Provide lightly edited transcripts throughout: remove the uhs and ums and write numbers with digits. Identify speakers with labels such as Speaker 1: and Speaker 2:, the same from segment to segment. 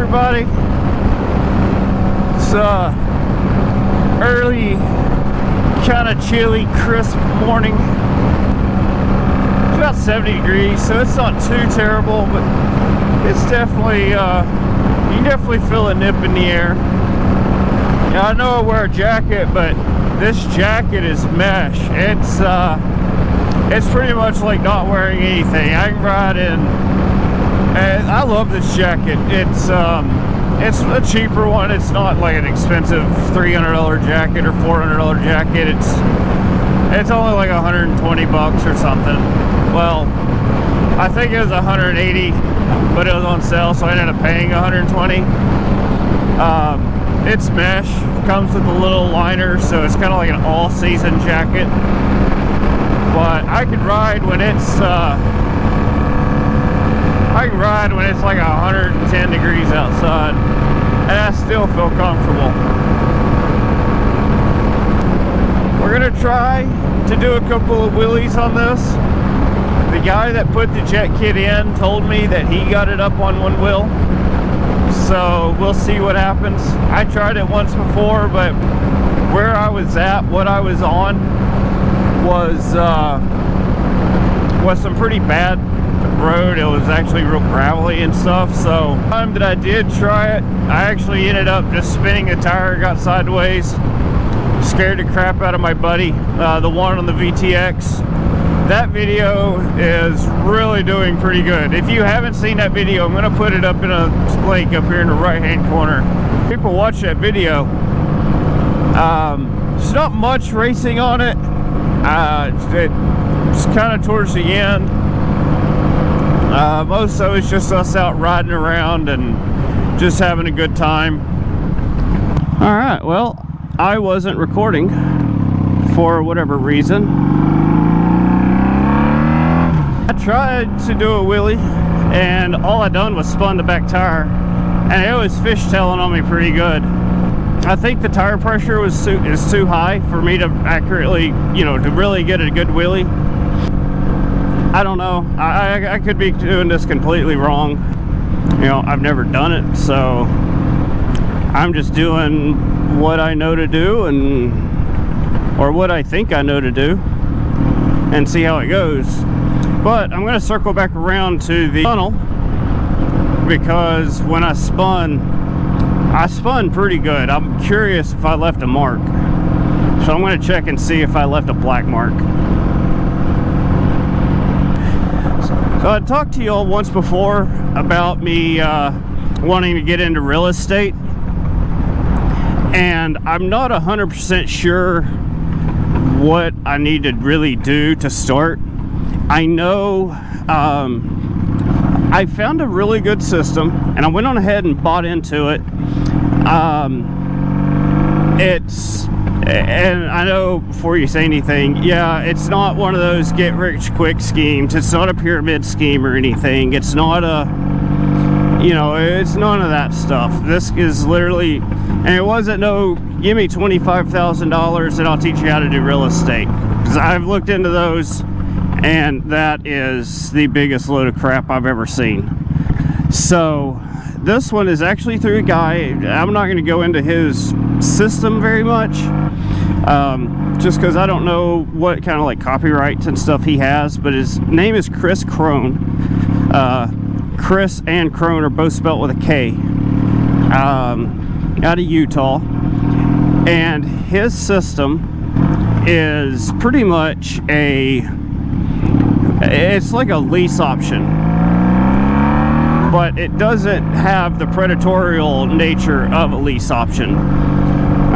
Speaker 1: everybody. It's early, kind of chilly, crisp morning. It's about 70 degrees, so it's not too terrible, but it's definitely, you can definitely feel a nip in the air. Yeah, I know I wear a jacket, but this jacket is mesh. It's pretty much like not wearing anything. I can ride in, and I love this jacket. It's a cheaper one. It's not like an expensive $300 jacket or $400 jacket. It's only like 120 bucks or something. Well, I think it was 180, but it was on sale, so I ended up paying 120. It's mesh, comes with a little liner, so it's kind of like an all-season jacket. But I can ride when it's like 110 degrees outside, and I still feel comfortable. We're gonna try to do a couple of wheelies on this. The guy that put the jet kit in told me that he got it up on one wheel, so we'll see what happens. I tried it once before, but where I was at, what I was on, was some pretty bad road. It was actually real gravelly and stuff. So the time that I did try it, I actually ended up just spinning a tire, got sideways, scared the crap out of my buddy, the one on the VTX. That video is really doing pretty good. If you haven't seen that video, I'm going to put it up in a link up here in the right hand corner. People watch that video. There's not much racing on it. It's kind of towards the end. Most of it's just us out riding around and just having a good time. Alright, well, I wasn't recording for whatever reason. I tried to do a wheelie, and all I done was spun the back tire, and it was fishtailing on me pretty good. I think the tire pressure is too high for me to accurately, to really get a good wheelie. I don't know. I could be doing this completely wrong. I've never done it, so I'm just doing what I know to do, or what I think I know to do, and see how it goes. But I'm going to circle back around to the tunnel, because when I spun pretty good. I'm curious if I left a mark. So I'm going to check and see if I left a black mark. So I talked to y'all once before about me wanting to get into real estate. And I'm not 100% sure what I need to really do to start. I know I found a really good system, and I went on ahead and bought into it. And I know before you say anything, yeah, it's not one of those get rich quick schemes. It's not a pyramid scheme or anything. It's not it's none of that stuff. This is literally, and it wasn't no, give me $25,000 and I'll teach you how to do real estate. Because I've looked into those, and that is the biggest load of crap I've ever seen. So this one is actually through a guy. I'm not going to go into his system very much, just because I don't know what kind of like copyrights and stuff he has, but his name is Chris Crone. Chris and Crone are both spelled with a K, out of Utah, and his system is pretty much it's like a lease option, but it doesn't have the predatory nature of a lease option.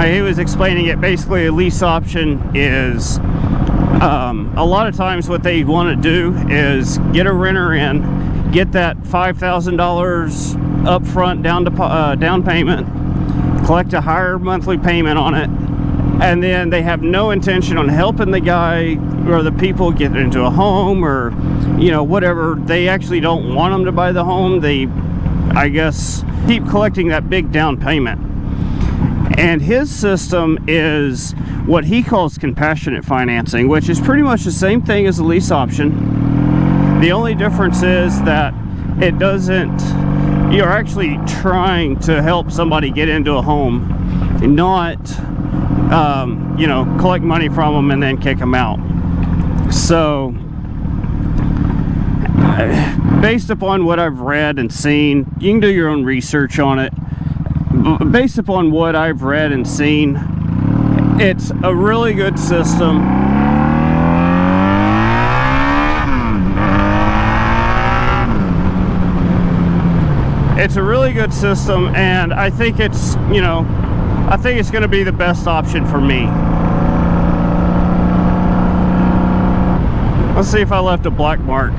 Speaker 1: He was explaining it. Basically, a lease option is a lot of times what they want to do is get a renter in, get that $5,000 up front down payment, collect a higher monthly payment on it, and then they have no intention on helping the guy or the people get into a home, or whatever. They actually don't want them to buy the home. They, I guess, keep collecting that big down payment. And his system is what he calls compassionate financing, which is pretty much the same thing as a lease option. The only difference is that it doesn't you're actually trying to help somebody get into a home, not you know, collect money from them and then kick them out. So based upon what I've read and seen, you can do your own research on it. Based upon what I've read and seen, it's a really good system. It's a really good system, and I think it's, you know, I think it's going to be the best option for me. Let's see if I left a black mark.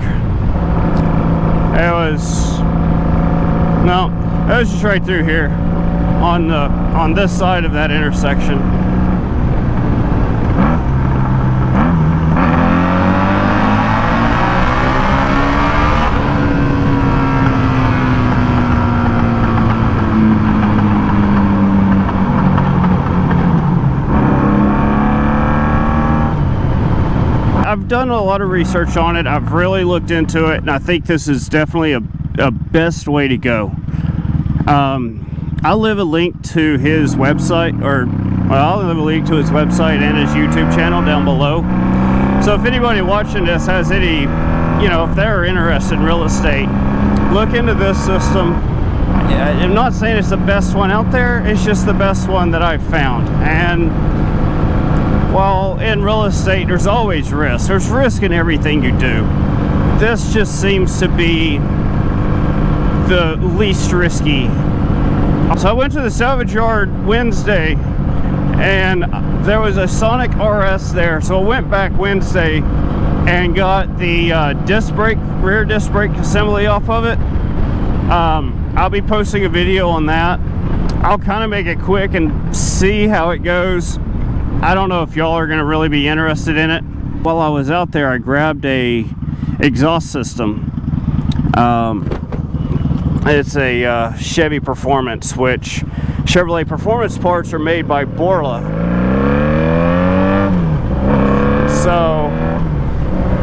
Speaker 1: It was, no, it was just right through here on this side of that intersection. I've done a lot of research on it. I've really looked into it, and I think this is definitely a best way to go. I'll leave a link to his website, I'll leave a link to his website and his YouTube channel down below. So if anybody watching this has any, you know, if they're interested in real estate, look into this system. I'm not saying it's the best one out there, it's just the best one that I've found. And while in real estate there's always risk, there's risk in everything you do, this just seems to be the least risky. So I went to the salvage yard Wednesday, and there was a Sonic RS there, so I went back Wednesday and got the rear disc brake assembly off of it. I'll be posting a video on that. I'll kind of make it quick and see how it goes. I don't know if y'all are going to really be interested in it. While I was out there, I grabbed a exhaust system. It's a Chevy Performance, which Chevrolet Performance parts are made by Borla. So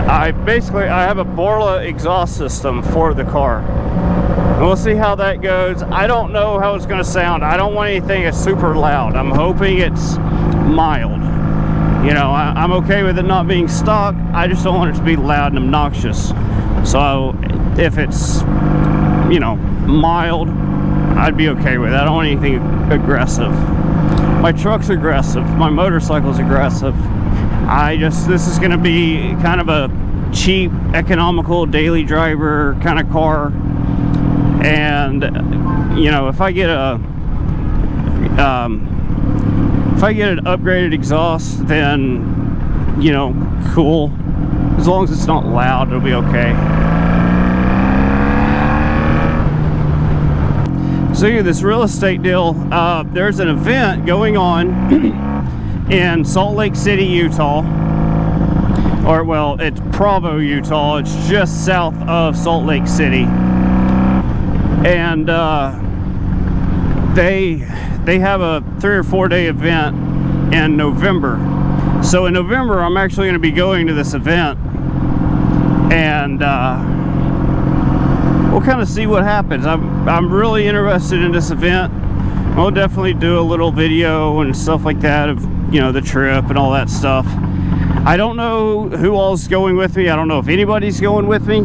Speaker 1: I have a Borla exhaust system for the car. And we'll see how that goes. I don't know how it's going to sound. I don't want anything that's super loud. I'm hoping it's mild. You know, I'm okay with it not being stock. I just don't want it to be loud and obnoxious. So if it's, you know, mild, I'd be okay with it. I don't want anything aggressive. My truck's aggressive. My motorcycle's aggressive. This is going to be kind of a cheap, economical, daily driver kind of car. And, you know, if I get an upgraded exhaust, then, you know, cool. As long as it's not loud, it'll be okay. So yeah, this real estate deal, there's an event going on in Salt Lake City, Utah. Or, well, it's Provo, Utah. It's just south of Salt Lake City. And they have a 3 or 4 day event in November. So in November, I'm actually going to be going to this event, and we'll kind of see what happens. I'm really interested in this event. I'll definitely do a little video and stuff like that of, you know, the trip and all that stuff. I don't know who all's going with me. I don't know if anybody's going with me.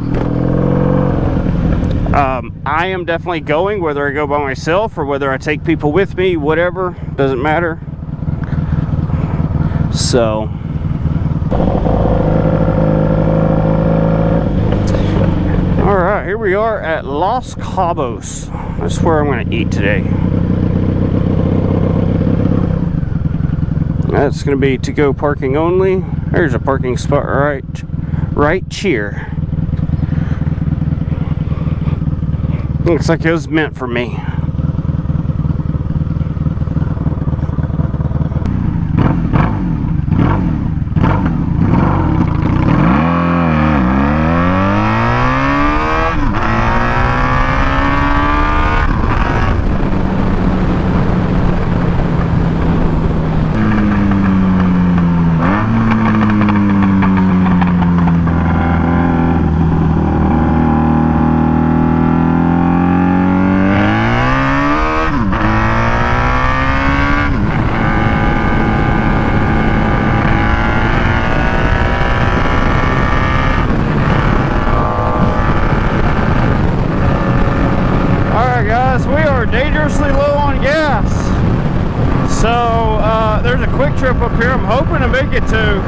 Speaker 1: I am definitely going, whether I go by myself or whether I take people with me, whatever, doesn't matter. So alright, here we are at Los Cabos. That's where I'm going to eat today. That's going to be to-go parking only. There's a parking spot right here. Looks like it was meant for me. because we are dangerously low on gas. So there's a quick trip up here I'm hoping to make it to.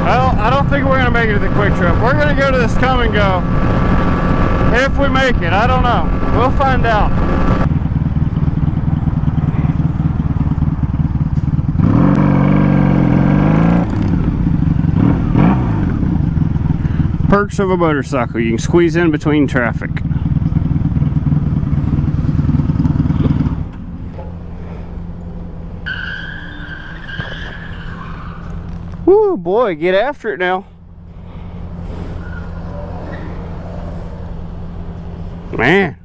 Speaker 1: Well, I don't think we're going to make it to the quick trip. We're going to go to this come and go. If we make it, I don't know. We'll find out. Perks of a motorcycle. You can squeeze in between traffic. Woo, boy, get after it now. Man.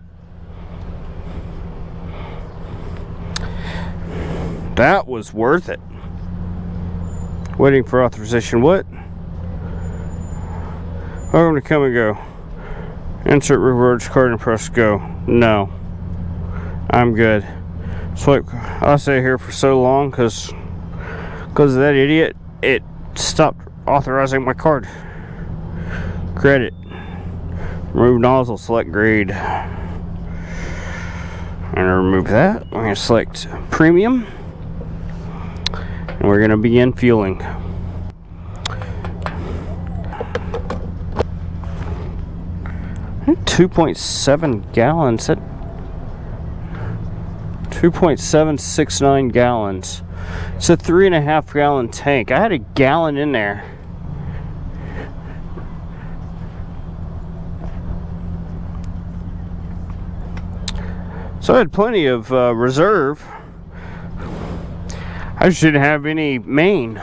Speaker 1: That was worth it. Waiting for authorization. What? Welcome to come and go. Insert rewards card and press go. No. I'm good. So like, I'll stay here for so long because of that idiot. It stopped authorizing my card. Credit. Remove nozzle, select grade. I'm going to remove that. I'm going to select premium. And we're going to begin fueling. .7 gallons. That 2.769 gallons. It's a 3.5 gallon tank. I had a gallon in there. So I had plenty of reserve. I just didn't have any main.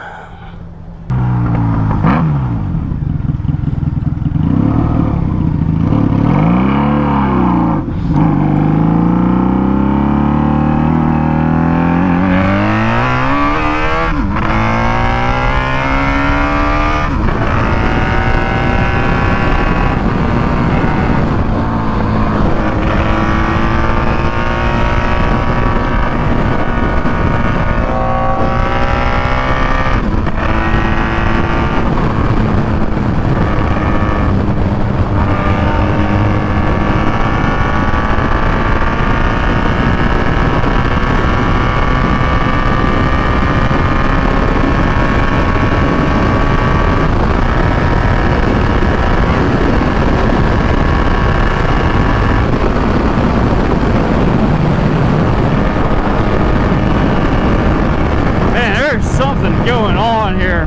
Speaker 1: Going on here.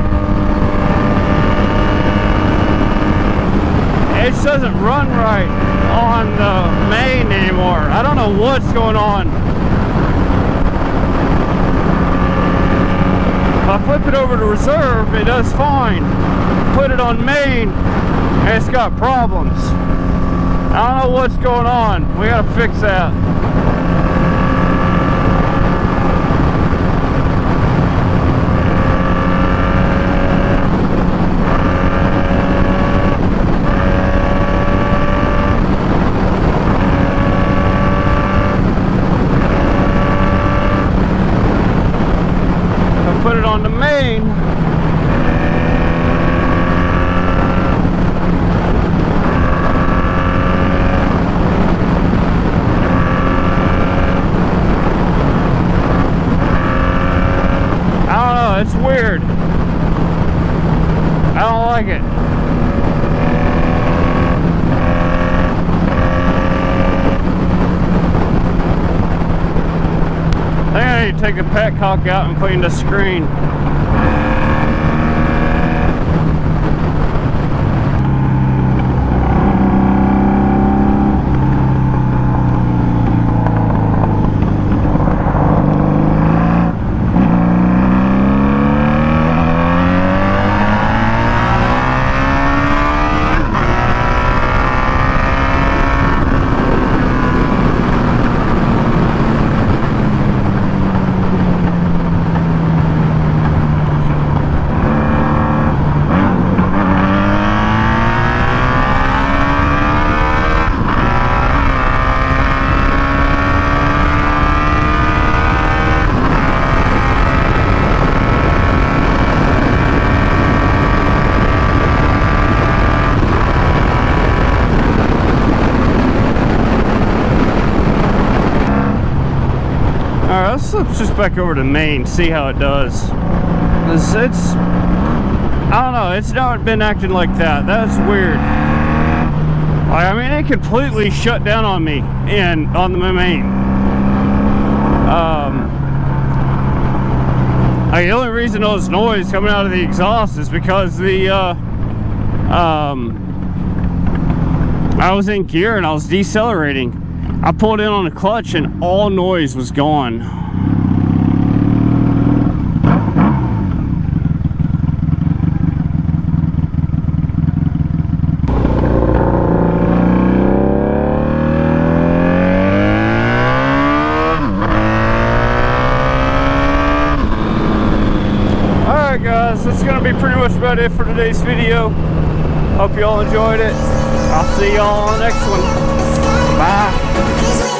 Speaker 1: It just doesn't run right on the main anymore. I don't know what's going on. If I flip it over to reserve, it does fine. Put it on main, and it's got problems. I don't know what's going on. We gotta fix that. Put it on the main. I don't know, it's weird. I don't like it. I think I need to take the petcock out and clean the screen. let's flip just back over to main, see how it does. It's I don't know, it's not been acting like that. That's weird. I mean, it completely shut down on me on the main. The only reason those noise coming out of the exhaust is because I was in gear and I was decelerating. I pulled in on the clutch and all noise was gone. Alright guys, that's going to be pretty much about it for today's video. Hope you all enjoyed it. I'll see y'all on the next one. Bye.